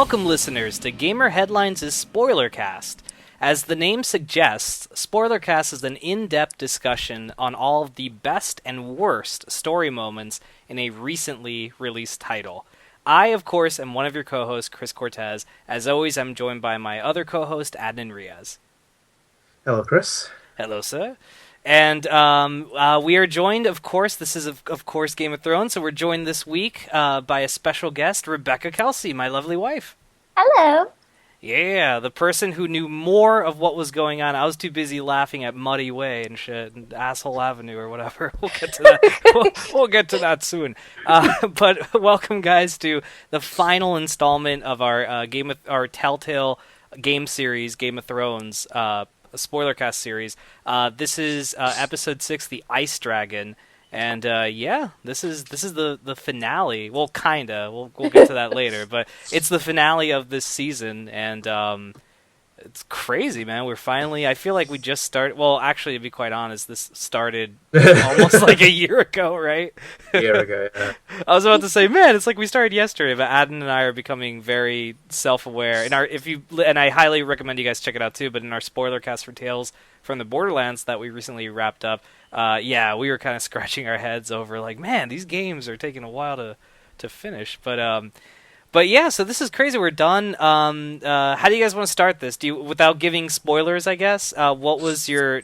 Welcome, listeners, to Gamer Headlines' Spoilercast. As the name suggests, Spoilercast is an in-depth discussion on all of the best and worst story moments in a recently released title. I, of course, am one of your co-hosts, Chris Cortez. As always, I'm joined by my other co-host, Adnan Riaz. Hello, Chris. Hello, sir. And we are joined, of course, this is, of course, Game of Thrones, so we're joined this week by a special guest, Rebecca Kelsey, my lovely wife. Hello. Yeah, the person who knew more of what was going on. I was too busy laughing at Muddy Way and shit, and Asshole Avenue or whatever. We'll get to that. we'll get to that soon. But welcome, guys, to the final installment of our Telltale game series, Game of Thrones, Spoilercast series. This is episode 6, The Ice Dragon, and this is the finale. Well, kinda. We'll get to that later, but it's the finale of this season, and it's crazy, man. We're finally. I feel like we just started. Well, actually, to be quite honest, this started almost like a year ago, right? A year ago, yeah. I was about to say, man, it's like we started yesterday, but Adnan and I are becoming very self-aware. And I highly recommend you guys check it out too. But in our spoiler cast for Tales from the Borderlands that we recently wrapped up, we were kind of scratching our heads over like, man, these games are taking a while to finish. But yeah, so this is crazy. We're done. How do you guys want to start this? Without giving spoilers, I guess. What was your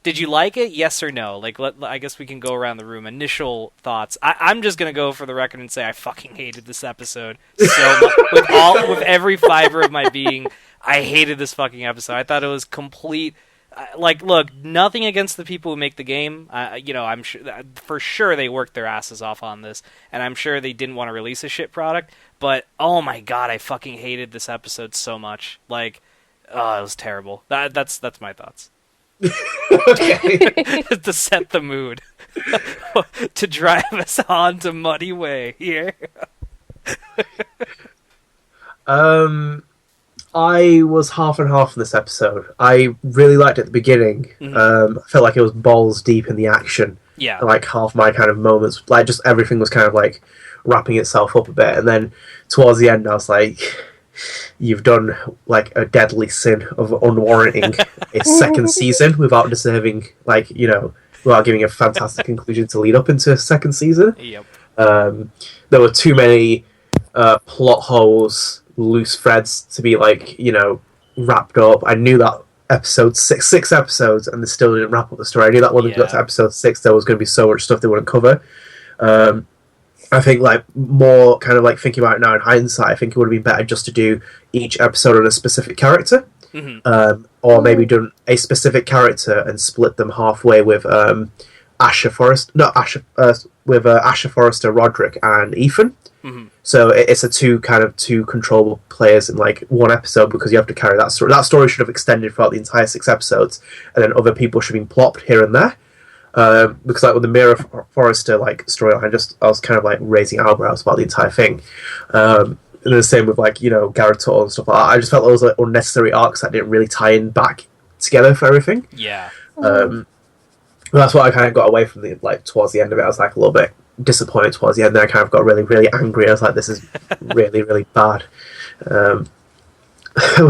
did you like it? Yes or no? Like, I guess we can go around the room. Initial thoughts. I'm just gonna go for the record and say I fucking hated this episode so much. with every fiber of my being, I hated this fucking episode. I thought it was complete. Look, nothing against the people who make the game. I'm sure for sure they worked their asses off on this, and I'm sure they didn't want to release a shit product. But oh my god, I fucking hated this episode so much. Like, it was terrible. That's my thoughts. To set the mood, to drive us on to Muddy Way here. I was half and half in this episode. I really liked it at the beginning. Mm-hmm. I felt like it was balls deep in the action. Yeah. And, like, half my kind of moments, like, just everything was kind of, like, wrapping itself up a bit. And then towards the end, I was like, you've done, like, a deadly sin of unwarranting a second season without deserving, like, without giving a fantastic conclusion to lead up into a second season. Yep. There were too many plot holes, loose threads to be, like, wrapped up. I knew that episode six episodes, and they still didn't wrap up the story. I knew that when we got to episode 6, there was going to be so much stuff they wouldn't cover. I think, like, more kind of like thinking about it now in hindsight, I think it would have been better just to do each episode on a specific character, or maybe done a specific character and split them halfway with Asher Forrester, Roderick, and Ethan. Mm-hmm. So it's two controllable players in, like, one episode, because you have to carry that story. That story should have extended throughout the entire 6 episodes, and then other people should have been plopped here and there. Because, like, with the Mira Forrester, like, storyline, I was kind of, like, raising eyebrows about the entire thing. And the same with, like, Garrett Tull and stuff like that. I just felt those, like, unnecessary arcs that didn't really tie in back together for everything. Yeah. That's what I kind of got away from towards the end of it. I was, like, a little bit disappointed towards the end. Then I kind of got really, really angry. I was like, this is really, really bad.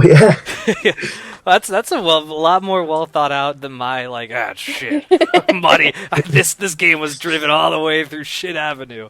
Yeah. That's a lot more well thought out than my shit muddy. This game was driven all the way through shit avenue.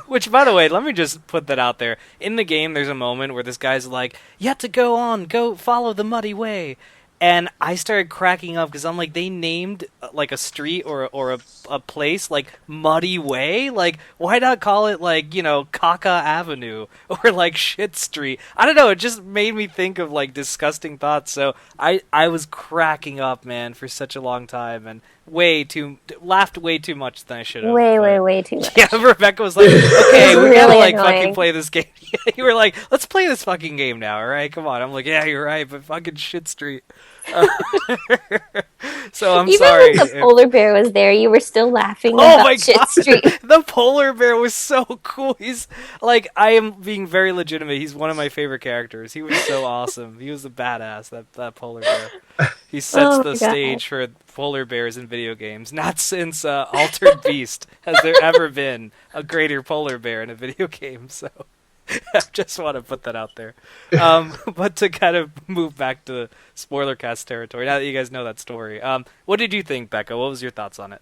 Which, by the way, let me just put that out there. In the game, there's a moment where this guy's like, "You have to go follow the muddy way." And I started cracking up because I'm like, they named like a street or a place like Muddy Way. Like, why not call it like, Caca Avenue or like Shit Street? I don't know. It just made me think of like disgusting thoughts. So I was cracking up, man, for such a long time, and laughed way too much than I should have. Way too much. Yeah, Rebecca was like, okay, we gotta really fucking play this game. You were like, let's play this fucking game now, all right? Come on. I'm like, yeah, you're right, but fucking Shit Street. So I'm sorry. Even when the polar bear was there, you were still laughing Oh about my Shit god, Street. the polar bear was so cool. He's like, I am being very legitimate. He's one of my favorite characters. He was so awesome. He was a badass. That polar bear. He sets the stage for polar bears in video games. Not since Altered Beast has there ever been a greater polar bear in a video game. So I just want to put that out there. But to kind of move back to Spoilercast territory, now that you guys know that story, what did you think, Becca? What was your thoughts on it?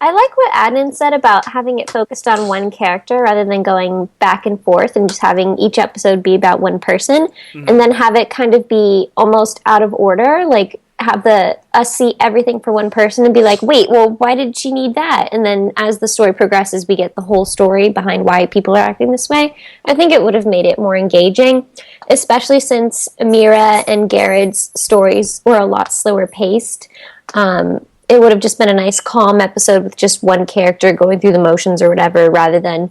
I like what Adnan said about having it focused on one character rather than going back and forth and just having each episode be about one person, and then have it kind of be almost out of order, like have us see everything for one person and be like, wait, well, why did she need that? And then as the story progresses, we get the whole story behind why people are acting this way. I think it would have made it more engaging, especially since Amira and Garrett's stories were a lot slower paced. It would have just been a nice, calm episode with just one character going through the motions or whatever, rather than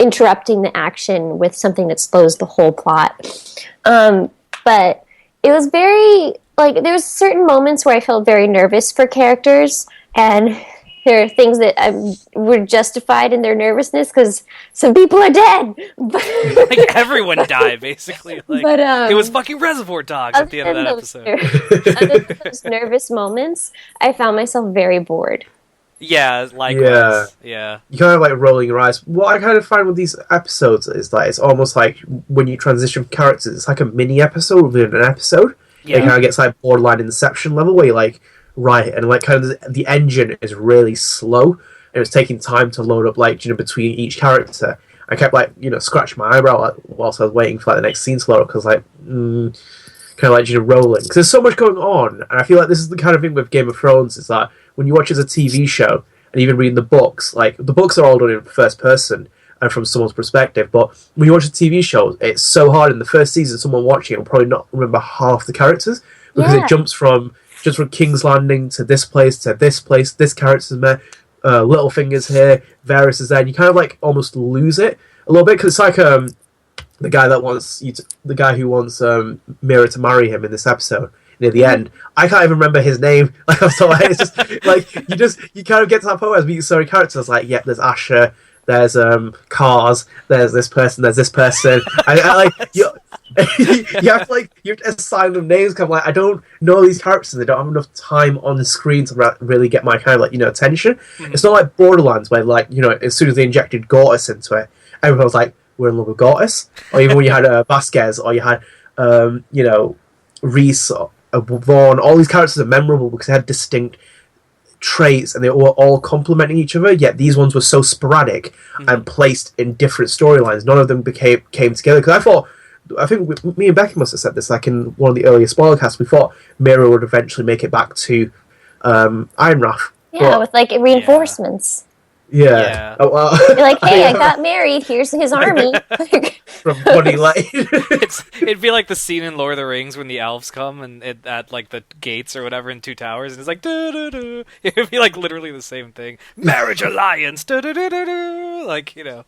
interrupting the action with something that slows the whole plot. But it was very, like, there was certain moments where I felt very nervous for characters, and there are things that were justified in their nervousness because some people are dead. Like, everyone died, basically. Like, but, it was fucking Reservoir Dogs at the end of that episode. Other than those nervous moments, I found myself very bored. Yeah, likewise. Yeah. You kind of like rolling your eyes. What I kind of find with these episodes is that it's almost like when you transition from characters, it's like a mini episode within an episode. Yeah. It kind of gets like borderline Inception level where you're like, right, and like kind of the engine is really slow, and it was taking time to load up, like, you know, between each character. I kept like, you know, scratching my eyebrow like, whilst I was waiting for like the next scene to load up, because like, kind of like, you know, rolling, because there's so much going on, and I feel like this is the kind of thing with Game of Thrones, is that when you watch it as a TV show and even reading the books, like the books are all done in first person and from someone's perspective, but when you watch a TV show, it's so hard. In the first season, someone watching it will probably not remember half the characters, because it jumps from King's Landing to this place, this character's there, Littlefinger's here, Varys is there, and you kind of like almost lose it a little bit, because it's like the guy who wants Mira to marry him in this episode. Near the end, I can't even remember his name. Like, I'm sorry, it's just like you kind of get to that point where meeting so many characters. Like, yeah, there's Asher, there's Cars, there's this person, there's this person. I like you have to assign them names. Cause I'm like, I don't know these characters. They don't have enough time on the screen to really get my kind of like, you know, attention. Mm-hmm. It's not like Borderlands where, like, you know, as soon as they injected Gortys into it, everyone was like, we're in love with Gortys. Or even when you had Vasquez, or you had you know, Reese or Vaughn. All these characters are memorable because they had distinct traits and they were all complementing each other, yet these ones were so sporadic and placed in different storylines. None of them came together, because I think me and Becky must have said this, like in one of the earlier Spoilercasts, we thought Mira would eventually make it back to Ironrath. Yeah, with like reinforcements. Yeah. Oh, well. You're like, hey, I got married, here's his army. From Buddy Lane. It'd be like the scene in Lord of the Rings when the elves come and at like the gates or whatever in Two Towers, and it's like doo-doo-doo. It'd be like literally the same thing. Marriage alliance, doo-doo-doo-doo-doo. Like, you know.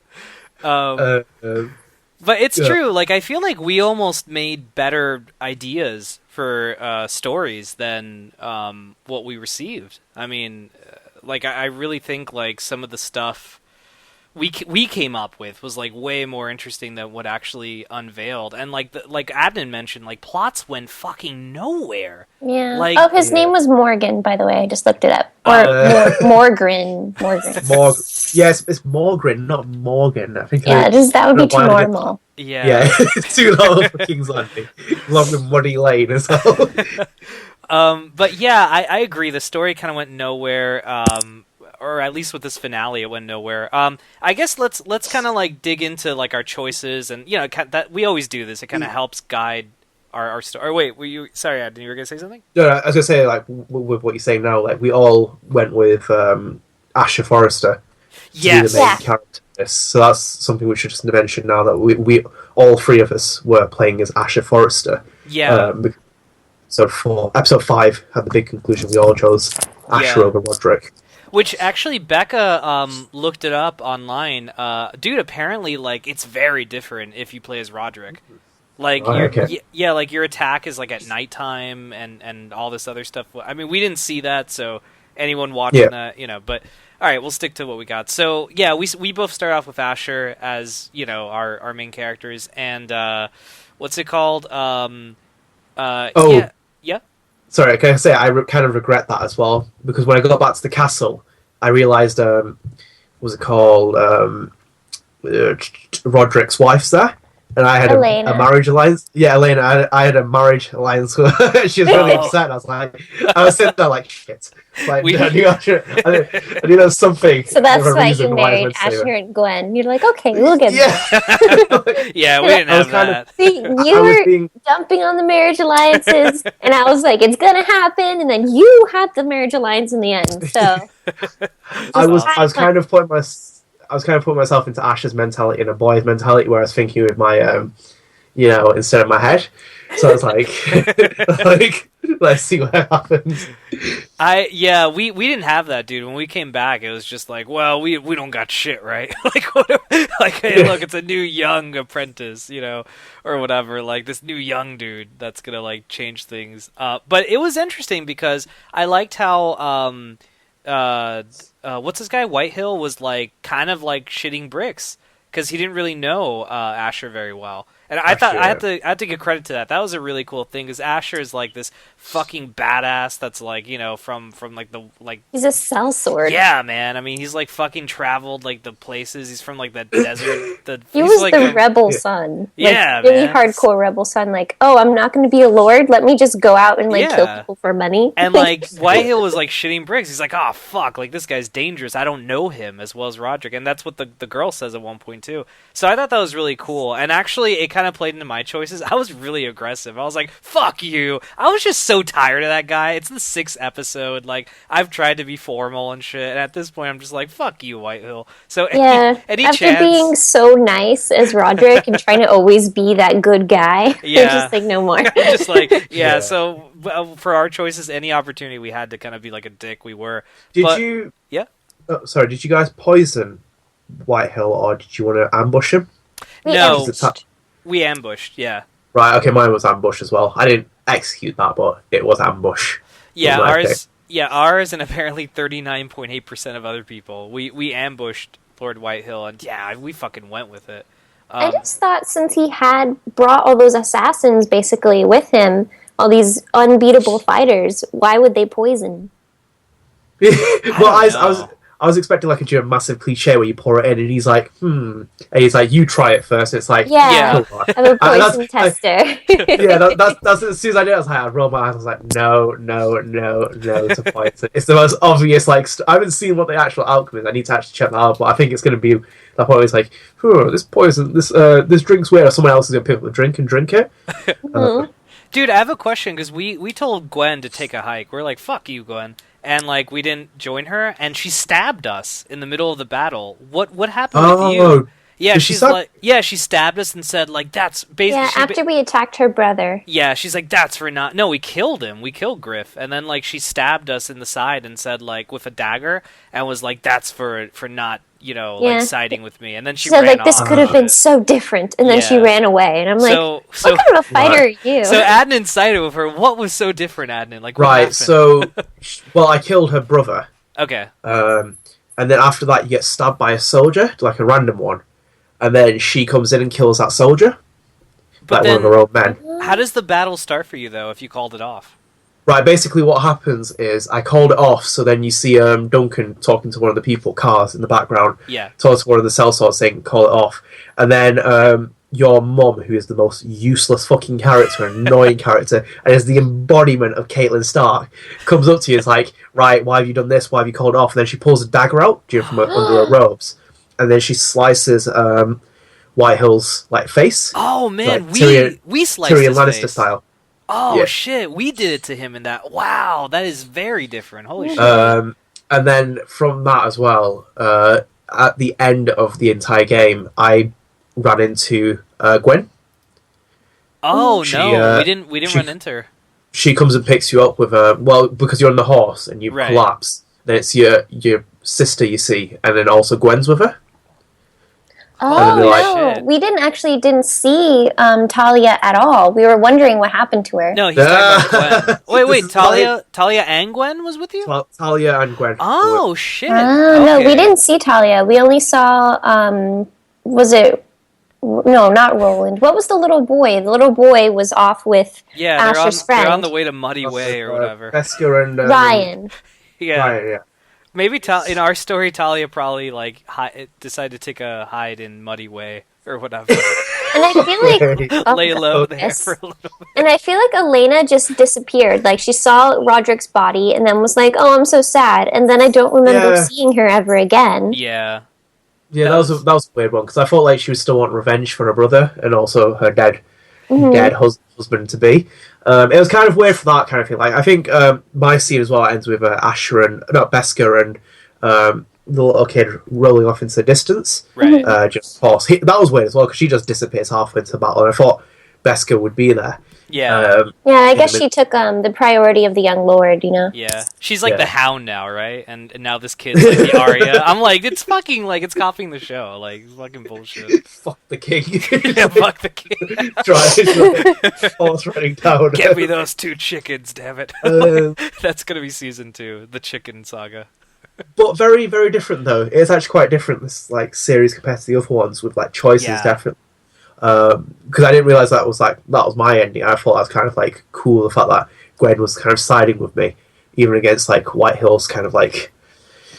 But it's true. Like, I feel like we almost made better ideas for stories than what we received. I mean, like, I really think like some of the stuff we came up with was like way more interesting than what actually unveiled, and like Adnan mentioned, like plots went fucking nowhere. Yeah. Like, his name was Morgan, by the way. I just looked it up. Or Morgren. Yes, it's Morgren, not Morgan. I think. Yeah, that would be too normal. Yeah, it's too long for King's Landing. Along with Muddy Lane as well. But yeah, I agree. The story kind of went nowhere. Or at least with this finale, it went nowhere. I guess let's kind of like dig into like our choices, and you know that we always do this. It kind of helps guide our story. Or wait, were you sorry, Adnan, you were gonna say something? No, I was gonna say, like, with what you're saying now, like we all went with Asher Forrester to be the main character. So that's something we should just mention now, that we all three of us were playing as Asher Forrester. Yeah. Episode 5 had the big conclusion. We all chose Asher over Roderick. Which actually, Becca looked it up online. Dude, apparently, like, it's very different if you play as Roderick. Like, like your attack is like at nighttime and all this other stuff. I mean, we didn't see that, so anyone watching that, you know. But all right, we'll stick to what we got. So yeah, we both start off with Asher as, you know, our main characters, and what's it called? Yeah. Sorry, can I say I kind of regret that as well, because when I got back to the castle, I realised, what was it called? Roderick's wife's there, and I had a marriage alliance. Yeah, Elena, I had a marriage alliance with her. She was really upset. I was sitting there like, shit. Like, I knew there was something. So that's why you married Asher and Gwen. You're like, okay, we'll get there. Yeah, we didn't have that. See, you were dumping on the marriage alliances, and I was like, it's gonna happen, and then you had the marriage alliance in the end. So I was kind of putting myself into Asher's mentality and a boy's mentality, where I was thinking with my, instead of my head. So I was like, let's see what happens. We didn't have that, dude. When we came back, it was just like, well, we don't got shit, right? Hey, look, it's a new young apprentice, or whatever. Like this new young dude that's gonna like change things. But it was interesting because I liked how what's this guy Whitehill was like kind of like shitting bricks because he didn't really know Asher very well. And I thought I had to give credit to that. That was a really cool thing because Asher is like this fucking badass that's like, from like the like he's a sellsword. Yeah, man. I mean, he's like fucking traveled like the places. He's from like the desert. He was like the rebel son. Like, yeah, really hardcore rebel son. Like, oh, I'm not going to be a lord. Let me just go out and like kill people for money. And like Whitehill was like shitting bricks. He's like, oh fuck, like this guy's dangerous. I don't know him as well as Roderick, and that's what the girl says at one point too. So I thought that was really cool. And actually, it kind of played into my choices. I was really aggressive. I was like, fuck you. I was just so tired of that guy. It's the 6th episode. Like, I've tried to be formal and shit, and at this point, I'm just like, fuck you, Whitehill. So, any after chance... being so nice as Roderick and trying to always be that good guy, they're just like, no more. Just like, so for our choices, any opportunity we had to kind of be like a dick, we were. Did you... Yeah? Oh, sorry, did you guys poison Whitehill, or did you want to ambush him? No. We ambushed, yeah. Right, okay, mine was ambush as well. I didn't execute that, but it was ambush. Yeah, ours and apparently 39.8% of other people. We ambushed Lord Whitehill, and we fucking went with it. I just thought since he had brought all those assassins basically with him, all these unbeatable fighters, why would they poison? Well, I was expecting like a massive cliche where you pour it in and he's like, and he's like, you try it first. It's like, I'm a poison tester. That's as soon as I did it, I was like, I rolled my eyes. I was like, no, to poison. It's the most obvious. Like, I haven't seen what the actual outcome is. I need to actually check that out. But I think it's going to be that point. It's like, this poison, this drink's weird. Or someone else is going to pick up the drink and drink it. Dude, I have a question because we told Gwen to take a hike. We're like, fuck you, Gwen. And like we didn't join her, and she stabbed us in the middle of the battle. What happened with you? Yeah, she stabbed us and said like that's basically. Yeah, after we attacked her brother. Yeah, she's like that's for not. No, we killed him. We killed Griff, and then like she stabbed us in the side and said like with a dagger, and was like that's for not like siding with me. And then she ran like off. This could have been so different, and then she ran away. And I'm like, what kind of a fighter are you? So Adnan sided with her. What was so different, Adnan? Like right. So, well, I killed her brother. Okay. And then after that, you get stabbed by a soldier, like a random one. And then she comes in and kills that soldier. But like one of her own men. How does the battle start for you, though, if you called it off? Right, basically what happens is I called it off, so then you see Duncan talking to one of the people, cars, in the background. Yeah. Talks to one of the sellswords saying, call it off. And then your mum, who is the most useless fucking character, annoying character, and is the embodiment of Caitlin Stark, comes up to you and is like, right, why have you done this? Why have you called it off? And then she pulls a dagger out from under her robes. And then she slices Whitehill's face. Oh man, like, we sliced Tyrion his Lannister face. style. Oh shit, we did it to him in that. Wow, that is very different. Holy shit. And then from that as well, at the end of the entire game, I ran into Gwen. Oh no, we didn't run into her. She comes and picks you up with because you're on the horse and you collapse. Then it's your sister you see, and then also Gwen's with her. Oh no, we didn't see Talia at all. We were wondering what happened to her. No, he's talking about Gwen. Wait, Talia and Gwen was with you? Talia and Gwen. Oh shit! Okay. No, we didn't see Talia. We only saw. Was it? No, not Roland. What was the little boy? The little boy was off with Asher's friend. They're on the way to Muddy Way or whatever. Veska and Ryan. Ryan, yeah. Maybe in our story, Talia probably decided to take a hide in Muddy Way or whatever. And I feel like Lay low there yes. for a little bit. And I feel like Elena just disappeared. Like she saw Roderick's body and then was like, "Oh, I'm so sad." And then I don't remember seeing her ever again. Yeah. Yeah, that was a weird one because I felt like she was still wanting revenge for her brother and also her dead husband to be. It was kind of weird for that kind of thing. Like I think my scene as well ends with Asher and not Beska and the little kid rolling off into the distance. Right. Just pause. That was weird as well because she just disappears halfway into the battle, and I thought Beska would be there. Yeah. Yeah, I guess she took the priority of the young lord, you know? Yeah. She's like the Hound now, right? And now this kid's like the Arya. I'm like, it's fucking, like, it's copying the show. Like, it's fucking bullshit. Fuck the king. Yeah, fuck the king. Drives horse running down. Get me those 2 chickens, damn it. That's gonna be season 2, the chicken saga. But very, very different, though. It's actually quite different, this like series, compared to the other ones, with like choices, definitely. Because I didn't realise that was my ending. I thought that was kind of like cool, the fact that Gwen was kind of siding with me, even against like White Hill's kind of like.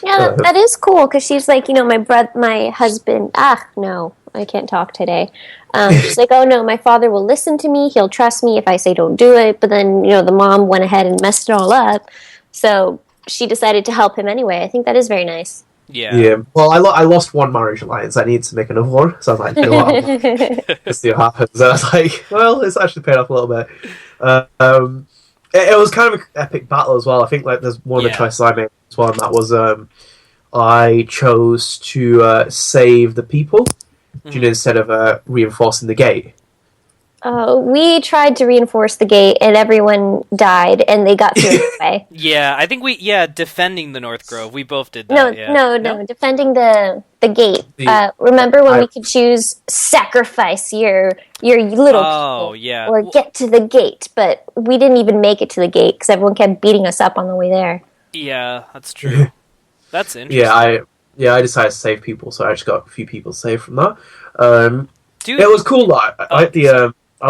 Yeah, that is cool because she's like, you know, my husband. No, I can't talk today. She's like, oh no, my father will listen to me. He'll trust me if I say don't do it. But then, you know, the mom went ahead and messed it all up. So she decided to help him anyway. I think that is very nice. Yeah. Well, I lost one marriage alliance. I need to make another one. So I was like, you know what? Let's see what happens. And I was like, well, it's actually paid off a little bit. It was kind of an epic battle as well. I think like there's one of the choices I made as well, and that was I chose to save the people instead of reinforcing the gate. We tried to reinforce the gate, and everyone died, and they got through anyway. Yeah, I think defending the North Grove, we both did that. No, defending the gate. Remember when we could choose sacrifice your little people, or get to the gate, but we didn't even make it to the gate because everyone kept beating us up on the way there. Yeah, that's true. That's interesting. I decided to save people, so I just got a few people saved from that. Dude, it was cool. I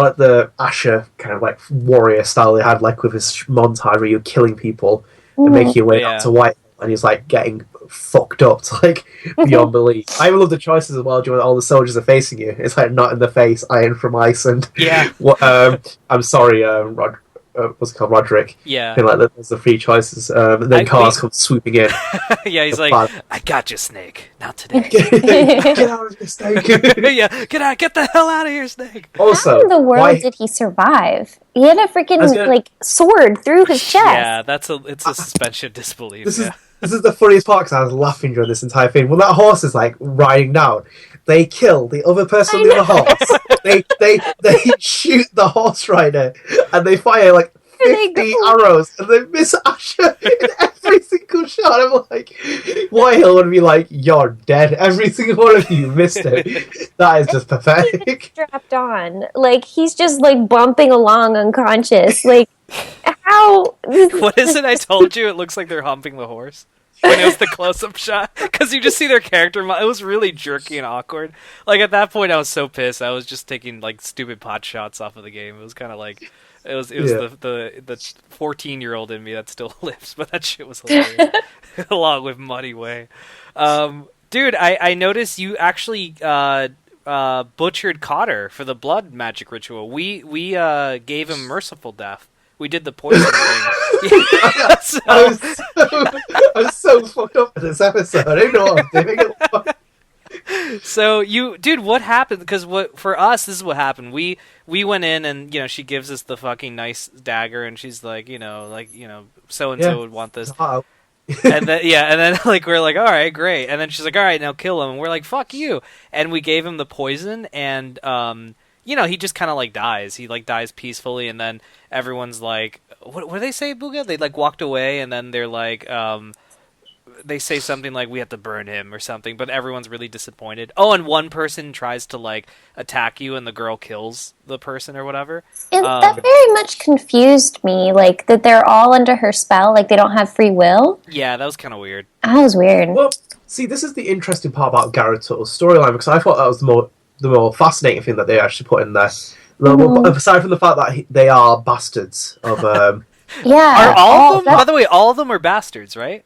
like the Asher kind of like warrior style they had, like with his montage where you're killing people and making your way up to White, and he's like getting fucked up to like beyond belief. I even love the choices as well. When all the soldiers are facing you, it's like not in the face, iron from ice, and I'm sorry, what's it called, Roderick? Yeah, and like there's the 3 choices, and then cars come swooping in. Yeah, he's like, I got you, Snake. Not today. Get out of here, Snake. Yeah, get the hell out of here, Snake. Also, how in the world did he survive? He had a freaking sword through his chest. Yeah, it's a suspension of disbelief. This is the funniest part because I was laughing during this entire thing. When that horse is like riding down, they kill the other person on the other horse. They shoot the horse rider, and they fire like 50 arrows, and they miss Asher in every single shot. I'm like, Whitehill would be like, you're dead. Every single one of you missed it. That is just pathetic. Strapped on. Like, he's just like bumping along unconscious. Like, how? What is it I told you? It looks like they're humping the horse. When it was the close-up shot, because you just see their character. It was really jerky and awkward. Like at that point, I was so pissed. I was just taking like stupid pot shots off of the game. It was kind of like it was the 14-year-old in me that still lives, but that shit was hilarious. Along with Muddy Way, dude. I noticed you actually butchered Cotter for the blood magic ritual. We gave him merciful death. We did the poison thing. I'm so fucked up in this episode. I don't know what I'm doing. So dude, what happened? Because for us, this is what happened. We went in and she gives us the fucking nice dagger, and she's like, so and so would want this. And then like we're like, all right, great. And then she's like, all right, now kill him. And we're like, fuck you. And we gave him the poison, and he just kind of like dies. He like dies peacefully, and then everyone's like, what do they say, Booga? They like walked away, and then they're like, they say something like, we have to burn him or something, but everyone's really disappointed. Oh, and one person tries to like attack you, and the girl kills the person or whatever. That very much confused me, like that they're all under her spell, like they don't have free will. Yeah, that was kind of weird. That was weird. Well, see, this is the interesting part about Garrett Tuttle's storyline, because I thought that was the more fascinating thing that they actually put in there. Aside from the fact that they are bastards of yeah. Are all of them? By the way, all of them are bastards, right?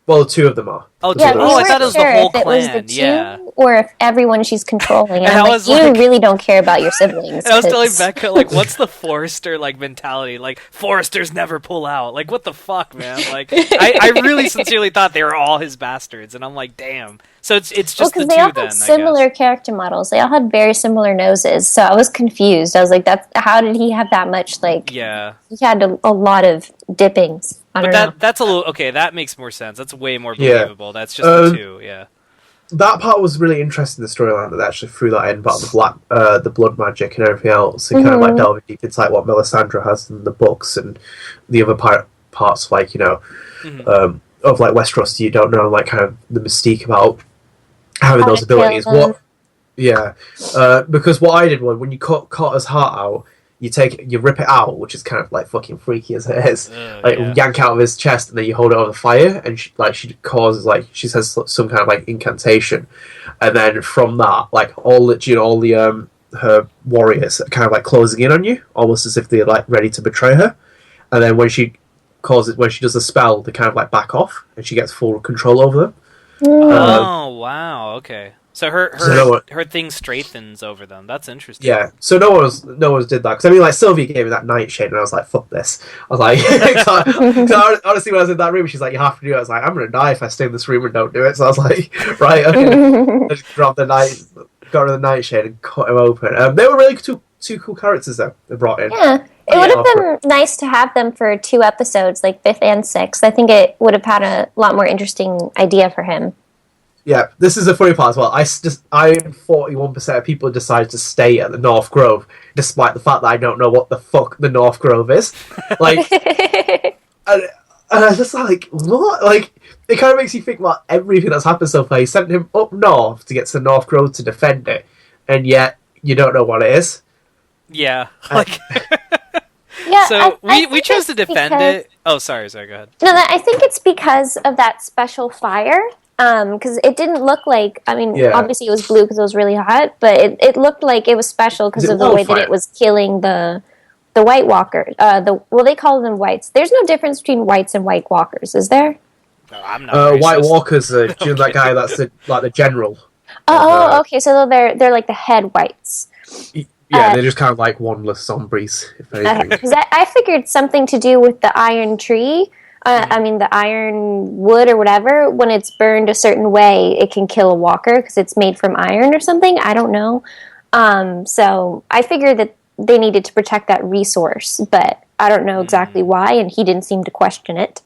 Well, two of them are. Oh, Yeah, two. we Oh, I weren't thought it was sure the whole if it was the clan. two Yeah. or if everyone she's controlling. And And I'm I like, was you like- really don't care about your siblings. And I was telling 'cause- Becca, like, what's the Forrester, like, mentality? Like, Forresters never pull out. Like, what the fuck, man? Like, I really sincerely thought they were all his bastards, and I'm like, damn. So it's just the because two they all then, had similar character models. They all had very similar noses, so I was confused. I was like, "That's how did he have that much?" Like, Yeah. he had a lot of dippings. I But don't know. that's a little... Okay, that makes more sense. That's way more Yeah. believable. That's just the two, yeah. That part was really interesting, the storyline that they actually threw that in about the blood magic and everything else, and kind of like delving deep into like what Melisandre has in the books and the other parts, like, you know, of like Westeros. You don't know, like, kind of the mystique about having How those to kill abilities. them. Because what I did was when you cut Carter's heart out, you rip it out, which is kind of like fucking freaky as it is. Yank out of his chest, and then you hold it over the fire, and she causes, like, she says some kind of like incantation, and then from that, like, all the her warriors are kind of like closing in on you, almost as if they're like ready to betray her, and then when she does the spell, they kind of like back off, and she gets full control over them. Oh, wow, okay. So her thing strengthens over them. That's interesting. Yeah, so no one's did that, because I mean, like, Sylvia gave me that nightshade, and I was like, fuck this. I was like, cause honestly, when I was in that room, she's like, you have to do it. I was like, I'm gonna die if I stay in this room and don't do it. So I was like, right, okay. I just got rid of the nightshade and cut him open. They were really two cool characters though they brought in. Yeah, it would have been nice to have them for 2 episodes, like 5th and 6th. I think it would have had a lot more interesting idea for him. Yeah, this is the funny part as well. I 41% of people decide to stay at the North Grove, despite the fact that I don't know what the fuck the North Grove is. Like, and I was just like, what? Like, it kind of makes you think about everything that's happened so far. He sent him up north to get to the North Grove to defend it, and yet you don't know what it is. Yeah, like... Yeah, so I we chose to defend it. Oh, sorry, go ahead. No, I think it's because of that special fire. Because it didn't look like, I mean, obviously it was blue because it was really hot, but it looked like it was special because of the way that it was killing the White Walkers. They call them whites. There's no difference between whites and White Walkers, is there? No, I'm not. White Walkers are that guy that's the general. Okay, so they're like the head whites. Yeah, they're just kind of like wandless zombies, if anything. Because I figured something to do with the iron tree. I mean, the iron wood or whatever, when it's burned a certain way, it can kill a walker because it's made from iron or something. I don't know. So I figured that they needed to protect that resource, but I don't know exactly why, and he didn't seem to question it.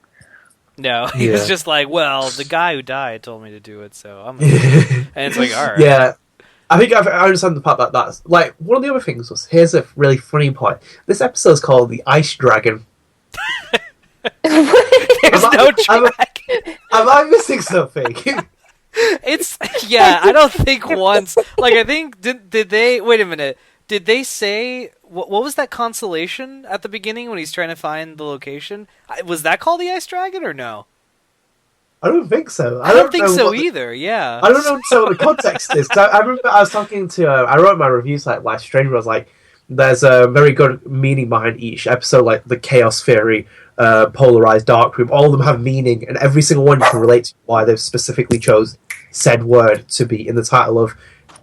No, he was just like, well, the guy who died told me to do it, so I'm... and it's like, all right. Yeah. I think I understand the part that's... Like, one of the other things was, here's a really funny point. This episode's called The Ice Dragon. There's no track. Am I missing something? I don't think once. Like, I think did they? Wait a minute. Did they say what was that constellation at the beginning when he's trying to find the location? Was that called the Ice Dragon or no? I don't think so. I don't think so either. Yeah. I don't know what the context is. 'Cause I remember I was talking to. I wrote my reviews like last Stranger. I was like, there's a very good meaning behind each episode, like the Chaos Theory, Polarized Dark Room. All of them have meaning, and every single one you can relate to why they've specifically chose said word to be in the title of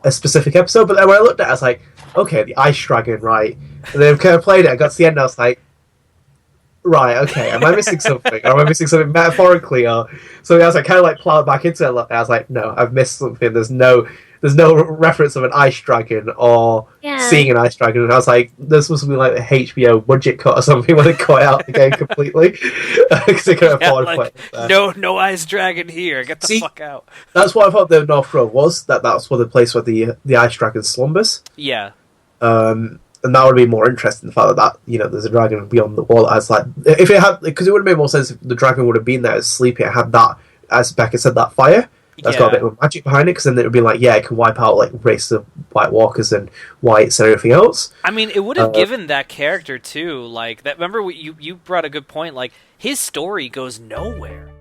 a specific episode. But then when I looked at it, I was like, okay, the Ice Dragon, right? And then I kind of played it. I got to the end, and I was like, right, okay, am I missing something? Or am I missing something metaphorically? Or so I was like, kind of like plowed back into it. And I was like, no, I've missed something. There's no reference of an ice dragon or seeing an ice dragon. And I was like, this must be like the HBO budget cut or something where they cut out the game completely because they couldn't afford it. No ice dragon here. Get the fuck out. That's what I thought the North Grove was. That's where the place where the ice dragon slumbers. Yeah. And that would be more interesting. The fact that there's a dragon beyond the wall. As like if it had, because it would have made more sense if the dragon would have been there as sleeping. It had that, as Becca said, that fire. That's got a bit of magic behind it, because then it would be like, it can wipe out like race of White Walkers and whites and everything else. I mean, it would have given that character too, like that. Remember, you brought a good point. Like his story goes nowhere.